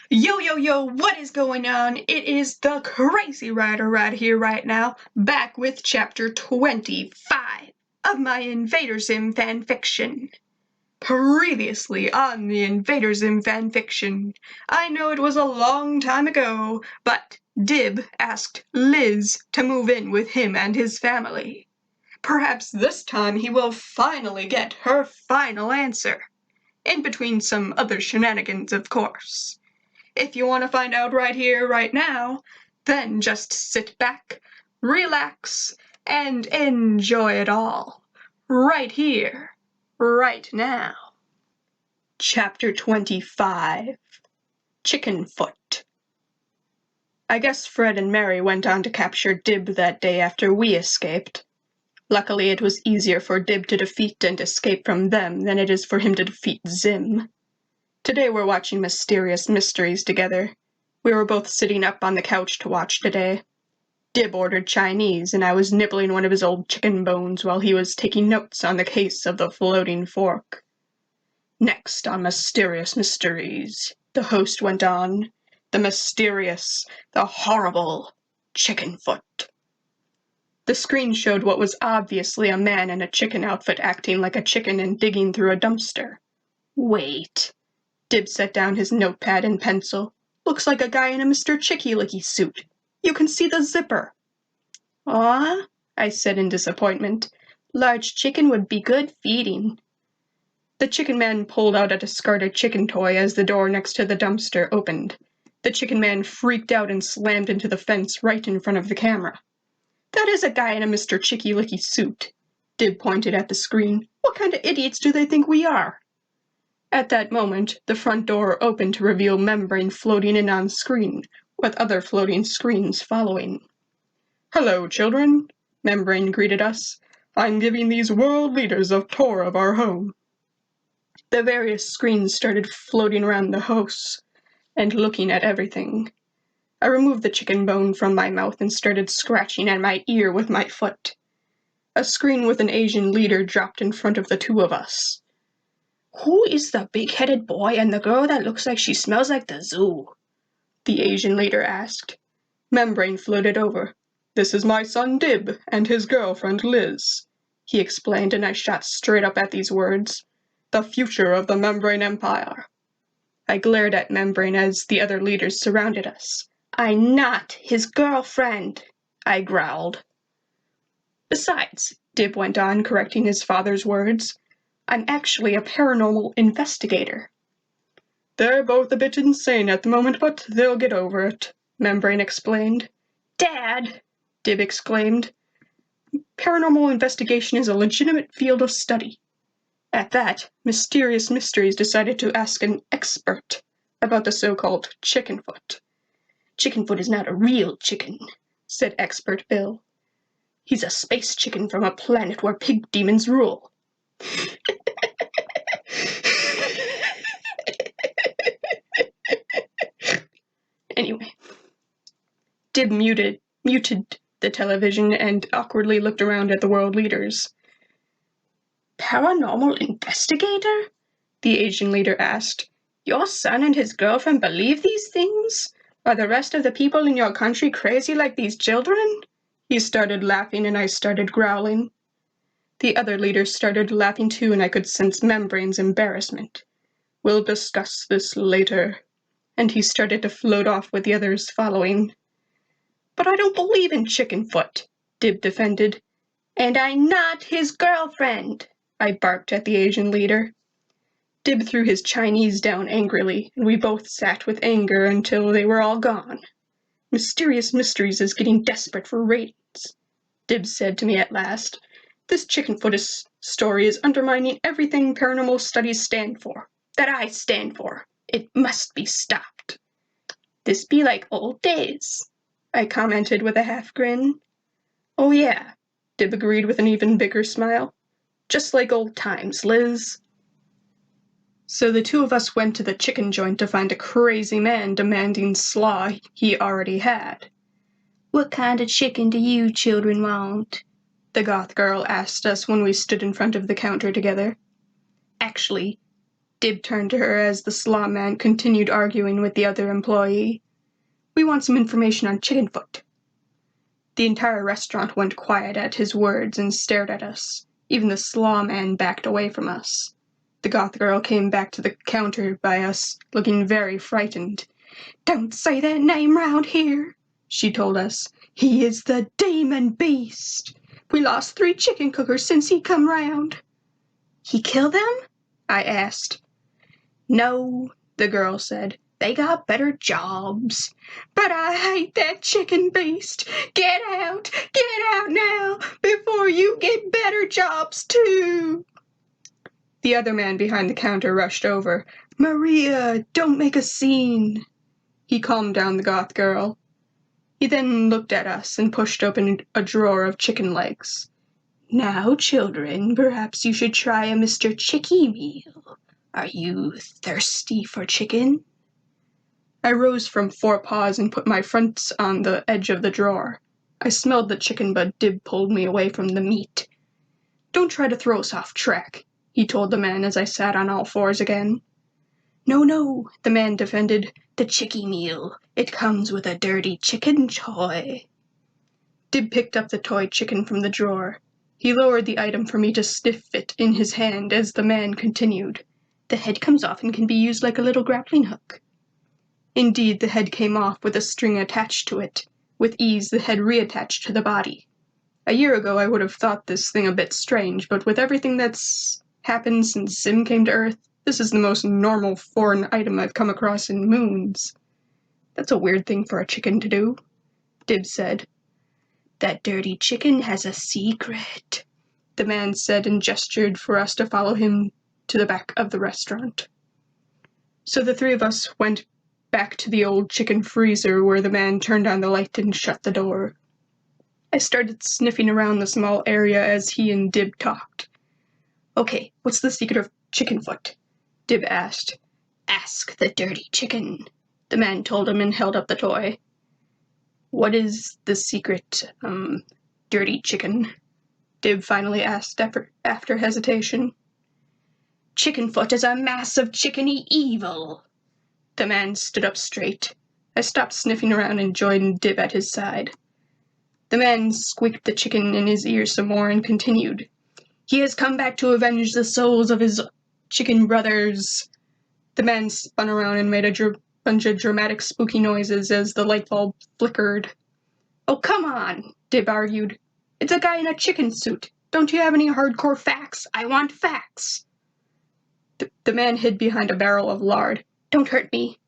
Yo, yo, yo, what is going on? It is the Crazy Rider right here, right now, back with chapter 25 of my Invader Zim fanfiction. Previously on the Invader Zim fanfiction, I know it was a long time ago, but Dib asked Liz to move in with him and his family. Perhaps this time he will finally get her final answer. In between some other shenanigans, of course. If you want to find out right here, right now, then just sit back, relax, and enjoy it all. Right here, right now. Chapter 25 Chickenfoot. I guess Fred and Mary went on to capture Dib that day after we escaped. Luckily, it was easier for Dib to defeat and escape from them than it is for him to defeat Zim. Today we're watching Mysterious Mysteries together. We were both sitting up on the couch to watch today. Dib ordered Chinese, and I was nibbling one of his old chicken bones while he was taking notes on the case of the floating fork. Next on Mysterious Mysteries, the host went on, the mysterious, the horrible Chickenfoot. The screen showed what was obviously a man in a chicken outfit acting like a chicken and digging through a dumpster. Wait. Dib set down his notepad and pencil. Looks like a guy in a Mr. Chicky-Licky suit. You can see the zipper. Aw, I said in disappointment. Large chicken would be good feeding. The chicken man pulled out a discarded chicken toy as the door next to the dumpster opened. The chicken man freaked out and slammed into the fence right in front of the camera. That is a guy in a Mr. Chicky-Licky suit. Dib pointed at the screen. What kind of idiots do they think we are? At that moment, the front door opened to reveal Membrane floating in on screen, with other floating screens following. Hello, children, Membrane greeted us. I'm giving these world leaders a tour of our home. The various screens started floating around the house and looking at everything. I removed the chicken bone from my mouth and started scratching at my ear with my foot. A screen with an Asian leader dropped in front of the two of us. Who is the big-headed boy and the girl that looks like she smells like the zoo? The Asian leader asked. Membrane floated over. This is my son Dib and his girlfriend Liz, he explained, and I shot straight up at these words. The future of the Membrane Empire. I glared at Membrane as the other leaders surrounded us. I'm not his girlfriend, I growled. Besides, Dib went on, correcting his father's words, I'm actually a paranormal investigator. They're both a bit insane at the moment, but they'll get over it, Membrane explained. Dad, Dib exclaimed. Paranormal investigation is a legitimate field of study. At that, Mysterious Mysteries decided to ask an expert about the so-called Chickenfoot. Chickenfoot is not a real chicken, said expert Bill. He's a space chicken from a planet where pig demons rule. Anyway, Dib muted the television and awkwardly looked around at the world leaders. Paranormal investigator? The Asian leader asked. Your son and his girlfriend believe these things? Are the rest of the people in your country crazy like these children? He started laughing and I started growling. The other leaders started laughing too, and I could sense Membrane's embarrassment. We'll discuss this later. And he started to float off with the others following. But I don't believe in Chickenfoot, Dib defended. And I'm not his girlfriend, I barked at the Asian leader. Dib threw his Chinese down angrily, and we both sat with anger until they were all gone. Mysterious Mysteries is getting desperate for ratings, Dib said to me at last. This Chickenfoot story is undermining everything paranormal studies stand for, that I stand for. It must be stopped. This be like old days, I commented with a half grin. Oh yeah, Dib agreed with an even bigger smile. Just like old times, Liz. So the two of us went to the chicken joint to find a crazy man demanding slaw he already had. What kind of chicken do you children want? The goth girl asked us when we stood in front of the counter together. Actually, Dib turned to her as the slaw man continued arguing with the other employee. "We want some information on Chickenfoot." The entire restaurant went quiet at his words and stared at us. Even the slaw man backed away from us. The goth girl came back to the counter by us, looking very frightened. "Don't say that name round here," she told us. "He is the demon beast. We lost 3 chicken cookers since he come round." "He killed them?" I asked. "No," the girl said. "They got better jobs. But I hate that chicken beast. Get out now, before you get better jobs too." The other man behind the counter rushed over. "Maria, don't make a scene." He calmed down the goth girl. He then looked at us and pushed open a drawer of chicken legs. "Now, children, perhaps you should try a Mr. Chicky meal. Are you thirsty for chicken?" I rose from 4 paws and put my fronts on the edge of the drawer. I smelled the chicken, but Dib pulled me away from the meat. "Don't try to throw us off track," he told the man as I sat on all 4s again. No, the man defended. "The chicky meal. It comes with a dirty chicken toy." Dib picked up the toy chicken from the drawer. He lowered the item for me to sniff it in his hand as the man continued. "The head comes off and can be used like a little grappling hook." Indeed, the head came off with a string attached to it. With ease, the head reattached to the body. A year ago, I would have thought this thing a bit strange, but with everything that's happened since Sim came to Earth, this is the most normal foreign item I've come across in moons. "That's a weird thing for a chicken to do," Dib said. "That dirty chicken has a secret," the man said and gestured for us to follow him to the back of the restaurant. So the 3 of us went back to the old chicken freezer where the man turned on the light and shut the door. I started sniffing around the small area as he and Dib talked. "Okay, what's the secret of Chickenfoot?" Dib asked. "Ask the dirty chicken," the man told him and held up the toy. "What is the secret, dirty chicken?" Dib finally asked after hesitation. "Chickenfoot is a mass of chickeny evil." The man stood up straight. I stopped sniffing around and joined Dib at his side. The man squeaked the chicken in his ear some more and continued. "He has come back to avenge the souls of his chicken brothers." The man spun around and made a bunch of dramatic spooky noises as the light bulb flickered. "Oh, come on," Dib argued. "It's a guy in a chicken suit. Don't you have any hardcore facts? I want facts." The man hid behind a barrel of lard. "Don't hurt me.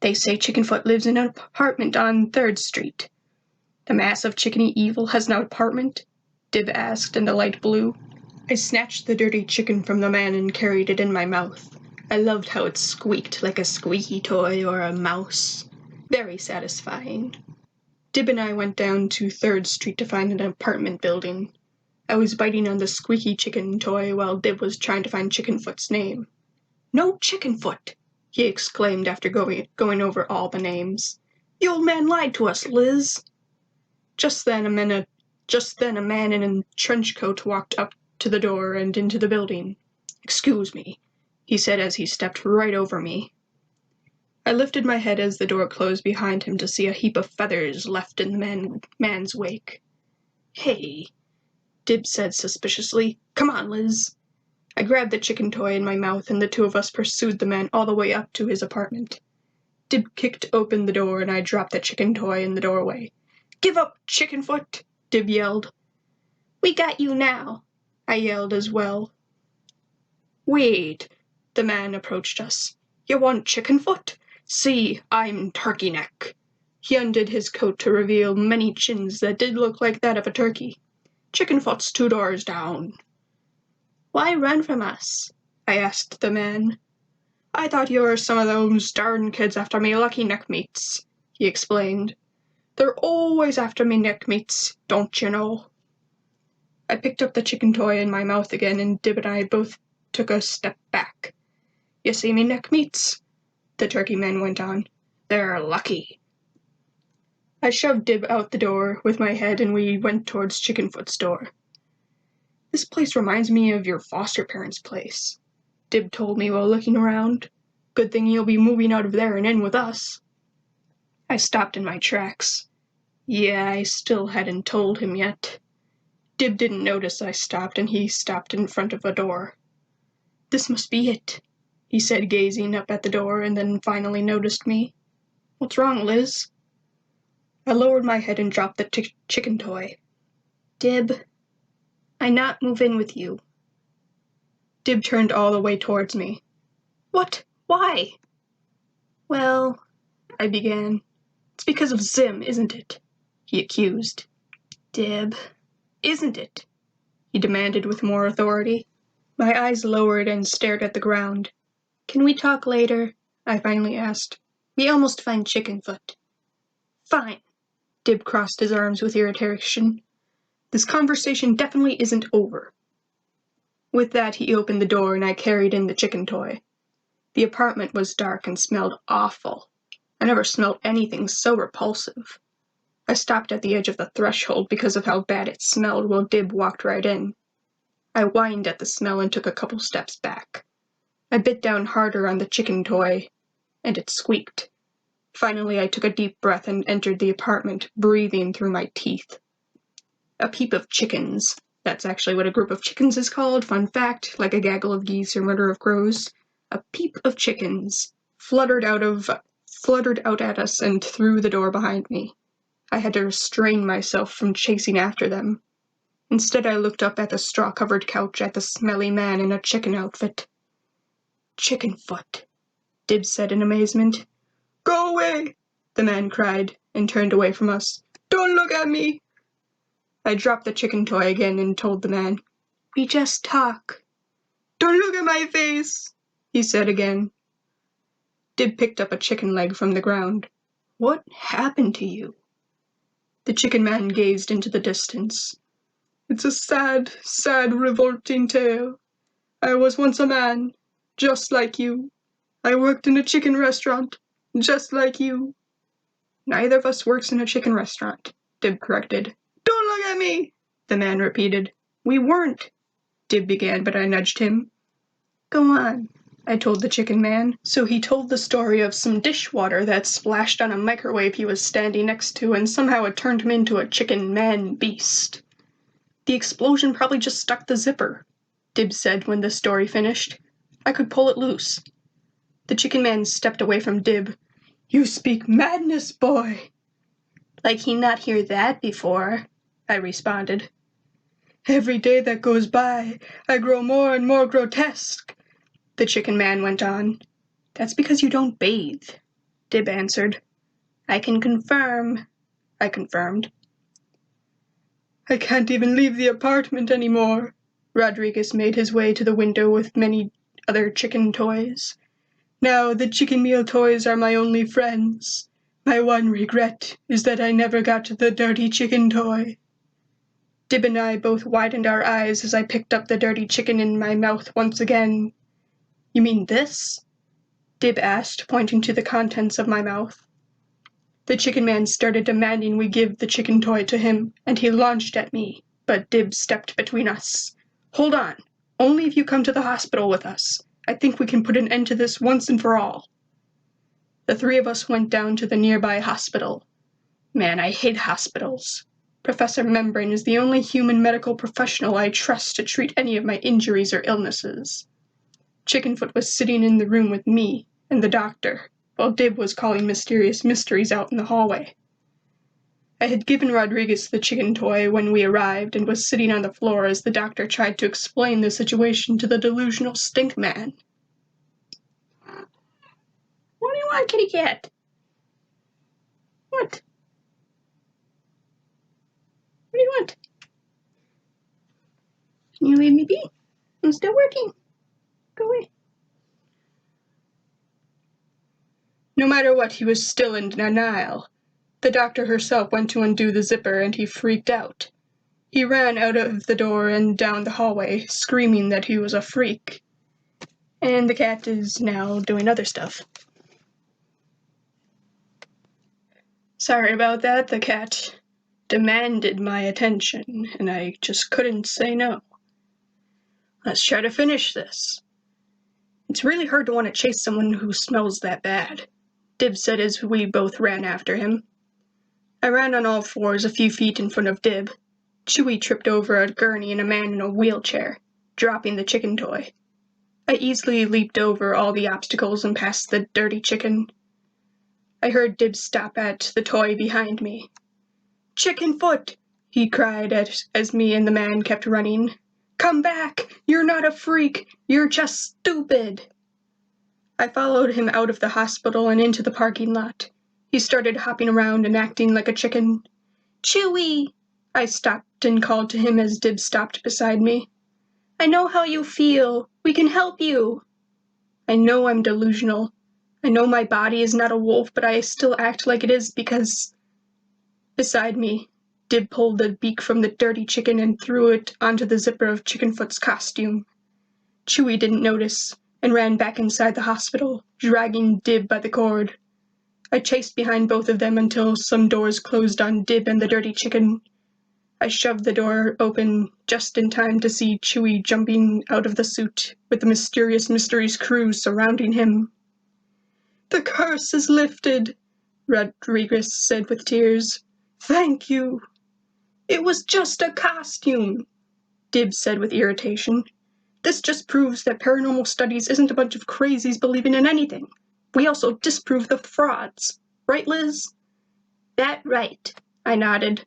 They say Chickenfoot lives in an apartment on 3rd Street. "The mass of chickeny evil has no apartment?" Dib asked, and the light blew. I snatched the dirty chicken from the man and carried it in my mouth. I loved how it squeaked like a squeaky toy or a mouse. Very satisfying. Dib and I went down to 3rd Street to find an apartment building. I was biting on the squeaky chicken toy while Dib was trying to find Chickenfoot's name. "No Chickenfoot!" he exclaimed after going over all the names. "The old man lied to us, Liz." Just then a man in a trench coat walked up to the door and into the building. "Excuse me," he said as he stepped right over me. I lifted my head as the door closed behind him to see a heap of feathers left in the man's wake. "Hey," Dib said suspiciously. "Come on, Liz." I grabbed the chicken toy in my mouth and the 2 of us pursued the man all the way up to his apartment. Dib kicked open the door and I dropped the chicken toy in the doorway. "Give up, Chickenfoot!" Dib yelled. "We got you now," I yelled as well. "Wait," the man approached us. "You want Chickenfoot? See, I'm Turkey Neck." He undid his coat to reveal many chins that did look like that of a turkey. "Chickenfoot's 2 doors down." "Why run from us?" I asked the man. "I thought you were some of those darn kids after me lucky neck meats," he explained. "They're always after me neck meats, don't you know?" I picked up the chicken toy in my mouth again and Dib and I both took a step back. "You see me neck meats?" the turkey man went on. "They're lucky." I shoved Dib out the door with my head and we went towards Chickenfoot's door. "This place reminds me of your foster parents' place." Dib told me while looking around. Good thing you'll be moving out of there and in with us. I stopped in my tracks. Yeah, I still hadn't told him yet. Dib didn't notice I stopped, and he stopped in front of a door. This must be it, he said, gazing up at the door, and then finally noticed me. What's wrong, Liz? I lowered my head and dropped the chicken toy. Dib, I not move in with you. Dib turned all the way towards me. What? Why? Well, I began. It's because of Zim, isn't it? He accused. Dib, isn't it? He demanded with more authority. My eyes lowered and stared at the ground. Can we talk later? I finally asked. We almost find Chickenfoot. Fine. Dib crossed his arms with irritation. This conversation definitely isn't over. With that, he opened the door and I carried in the chicken toy. The apartment was dark and smelled awful. I never smelled anything so repulsive. I stopped at the edge of the threshold because of how bad it smelled while Dib walked right in. I whined at the smell and took a couple steps back. I bit down harder on the chicken toy, and it squeaked. Finally, I took a deep breath and entered the apartment, breathing through my teeth. A peep of chickens. That's actually what a group of chickens is called. Fun fact, like a gaggle of geese or murder of crows. A peep of chickens fluttered out at us and through the door behind me. I had to restrain myself from chasing after them. Instead, I looked up at the straw-covered couch at the smelly man in a chicken outfit. Chickenfoot, Dib said in amazement. Go away, the man cried, and turned away from us. Don't look at me. I dropped the chicken toy again and told the man, We just talk. Don't look at my face, he said again. Dib picked up a chicken leg from the ground. What happened to you? The chicken man gazed into the distance. It's a sad, sad, revolting tale. I was once a man, just like you. I worked in a chicken restaurant, just like you. Neither of us works in a chicken restaurant, Dib corrected. Don't look at me, the man repeated. We weren't, Dib began, but I nudged him. Go on, I told the chicken man. So he told the story of some dishwater that splashed on a microwave he was standing next to, and somehow it turned him into a chicken man beast. The explosion probably just stuck the zipper, Dib said when the story finished. I could pull it loose. The chicken man stepped away from Dib. You speak madness, boy. Like he not hear that before, I responded. Every day that goes by, I grow more and more grotesque, the chicken man went on. That's because you don't bathe, Dib answered. I can confirm, I confirmed. I can't even leave the apartment anymore. Rodriguez made his way to the window with many other chicken toys. Now the chicken meal toys are my only friends. My one regret is that I never got the dirty chicken toy. Dib and I both widened our eyes as I picked up the dirty chicken in my mouth once again. You mean this? Dib asked, pointing to the contents of my mouth. The chicken man started demanding we give the chicken toy to him, and he launched at me, but Dib stepped between us. Hold on. Only if you come to the hospital with us. I think we can put an end to this once and for all. The three of us went down to the nearby hospital. Man, I hate hospitals. Professor Membrane is the only human medical professional I trust to treat any of my injuries or illnesses. Chickenfoot was sitting in the room with me and the doctor, while Dib was calling mysterious mysteries out in the hallway. I had given Rodriguez the chicken toy when we arrived and was sitting on the floor as the doctor tried to explain the situation to the delusional stink man. What do you want, kitty cat? What? What do you want? Can you leave me be? I'm still working. Go away. No matter what, he was still in denial. The doctor herself went to undo the zipper, and he freaked out. He ran out of the door and down the hallway, screaming that he was a freak. And the cat is now doing other stuff. Sorry about that, the cat demanded my attention, and I just couldn't say no. Let's try to finish this. It's really hard to want to chase someone who smells that bad, Dib said as we both ran after him. I ran on all fours a few feet in front of Dib. Chewie tripped over a gurney and a man in a wheelchair, dropping the chicken toy. I easily leaped over all the obstacles and past the dirty chicken. I heard Dib stop at the toy behind me. "Chickenfoot!" he cried as me and the man kept running. "Come back! You're not a freak! You're just stupid!" I followed him out of the hospital and into the parking lot. He started hopping around and acting like a chicken. "Chewie!" I stopped and called to him as Dib stopped beside me. "I know how you feel. We can help you." I know I'm delusional. I know my body is not a wolf, but I still act like it is because... Beside me, Dib pulled the beak from the dirty chicken and threw it onto the zipper of Chickenfoot's costume. Chewie didn't notice and ran back inside the hospital, dragging Dib by the cord. I chased behind both of them until some doors closed on Dib and the dirty chicken. I shoved the door open just in time to see Chewie jumping out of the suit with the mysterious mysteries crew surrounding him. "The curse is lifted," Rodriguez said with tears. "Thank you." "It was just a costume," Dib said with irritation. "This just proves that paranormal studies isn't a bunch of crazies believing in anything. We also disprove the frauds. Right, Liz?" "That right," I nodded.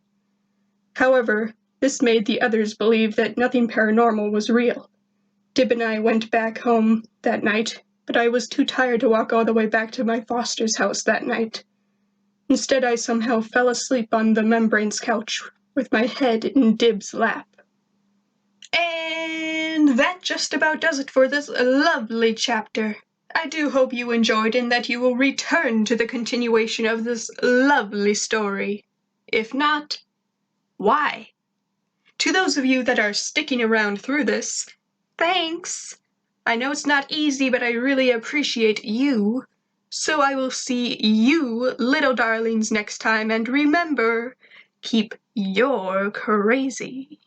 However, this made the others believe that nothing paranormal was real. Dib and I went back home that night, but I was too tired to walk all the way back to my foster's house that night. Instead, I somehow fell asleep on the membrane's couch with my head in Dib's lap. And that just about does it for this lovely chapter. I do hope you enjoyed and that you will return to the continuation of this lovely story. If not, why? To those of you that are sticking around through this, thanks! I know it's not easy, but I really appreciate you. So I will see you little darlings next time, and remember, keep your crazy.